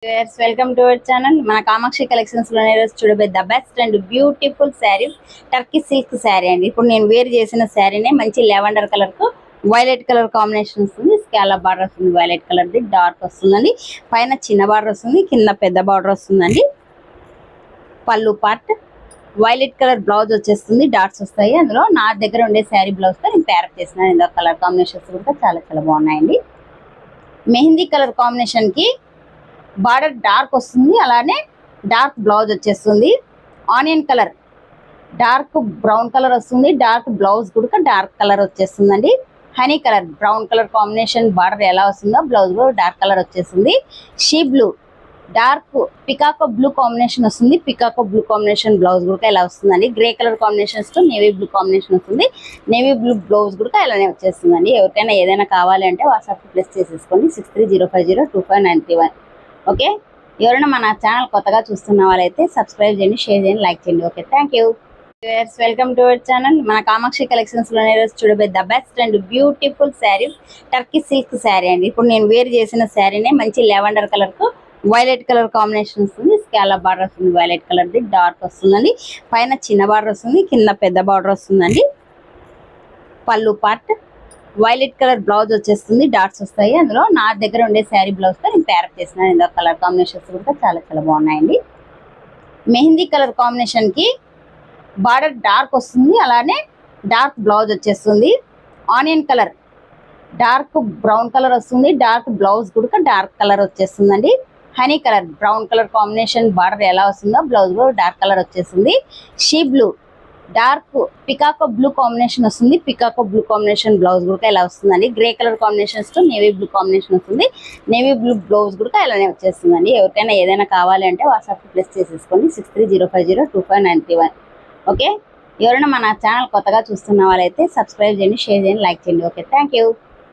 Welcome to our channel. మన Kamakshi collections లోనే రోజు చూడబోయే the best and beautiful saris Turkey silk sari అండి. ఇప్పుడు నేను వేర్ చేసిన శారీనే మంచి లెవెండర్ కలర్ కు వైలెట్ కలర్ కాంబినేషన్ వస్తుంది. స్కాలప్ బార్డర్ వస్తుంది, వైలెట్ కలర్ ది డార్క్ వస్తుందండి. పైన చిన్న బార్డర్ వస్తుంది, కింద పెద్ద బార్డర్ వస్తుందండి. పళ్ళు పార్ట్ వైలెట్ కలర్ బ్లౌజ్ వచ్చేస్తుంది, డాట్స్ వస్తాయి. అందులో నా దగ్గర ఉండే శారీ బ్లౌజ్ తో నేను ప్యారప్ చేసినాను. ఇందులో కలర్ కాంబినేషన్స్ కూడా చాలా చాలా బాగున్నాయండి. మెహందీ కలర్ కాంబినేషన్ కి బార్డర్ డార్క్ వస్తుంది, అలానే డార్క్ బ్లౌజ్ వచ్చేస్తుంది. Onion colour dark brown colour వస్తుంది, డార్క్ బ్లౌజ్ కూడా డార్క్ కలర్ వచ్చేస్తుందండి. Honey colour brown colour combination border ఎలా వస్తుందో బ్లౌజ్ కూడా డార్క్ కలర్ వచ్చేస్తుంది. She blue dark పికాకో blue combination వస్తుంది, పికాకో బ్లూ కాంబినేషన్ బ్లౌజ్ కూడా ఎలా వస్తుందండి. గ్రే కలర్ కాంబినేషన్స్ తో నేవీ బ్లూ కాంబినేషన్ వస్తుంది, నేవీ బ్లూ బ్లౌజ్ కూడా అలానే వచ్చేస్తుందండి. ఎవరికైనా ఏదైనా కావాలి అంటే వాట్సాప్ ప్లేస్ చేసేసుకోండి 6305025931. ఓకే, ఎవరైనా మన ఛానల్ కొత్తగా చూస్తున్న వాళ్ళైతే సబ్స్క్రైబ్ చేయండి, షేర్ చేయండి, లైక్ చేయండి. Okay, thank you. Welcome to our channel. మన కామాక్షి కలెక్షన్స్ లోనే రోజు చూడబోయే the best and beautiful saris Turkey silk sari అండి. ఇప్పుడు నేను వేర్ చేసిన శారీనే మంచి లెవెండర్ కలర్ కు వైలెట్ కలర్ కాంబినేషన్ వస్తుంది. స్కాలప్ బార్డర్ వస్తుంది, వైలెట్ కలర్ ది డార్క్ వస్తుందండి. పైన చిన్న బార్డర్ వస్తుంది, కింద పెద్ద బార్డర్ వస్తుందండి. పళ్ళు పార్ట్ వైలెట్ కలర్ బ్లౌజ్ వచ్చేస్తుంది, డాట్స్ వస్తాయి. అందులో నా దగ్గర ఉండే శారీ బ్లౌజ్ తో నేను ప్యారప్ చేసినాను. ఇందులో కలర్ కాంబినేషన్స్ కూడా చాలా చాలా బాగున్నాయండి. మెహందీ కలర్ కాంబినేషన్ కి బార్డర్ డార్క్ వస్తుంది, అలానే డార్క్ బ్లౌజ్ వచ్చేస్తుంది. Onion colour dark brown colour వస్తుంది, డార్క్ బ్లౌజ్ కూడా డార్క్ కలర్ వచ్చేస్తుందండి. Honey colour brown colour combination border ఎలా వస్తుందో బ్లౌజ్ కూడా డార్క్ కలర్ వచ్చేస్తుంది. She blue dark పికాకో blue combination వస్తుంది, పికాకో బ్లూ కాంబినేషన్ బ్లౌజ్ కూడా ఎలా వస్తుందండి. గ్రే కలర్ కాంబినేషన్స్ తో నేవీ బ్లూ కాంబినేషన్ వస్తుంది, నేవీ బ్లూ బ్లౌజ్ కూడా అలానే వచ్చేస్తుందండి. ఎవరికైనా ఏదైనా కావాలి అంటే వాట్సాప్ ప్లేస్ చేసేసుకోండి 6305025931. ఓకే, ఎవరైనా మన ఛానల్ కొత్తగా చూస్తున్న వాళ్ళైతే సబ్స్క్రైబ్ చేయండి, షేర్ చేయండి, లైక్ చేయండి. Okay, thank you.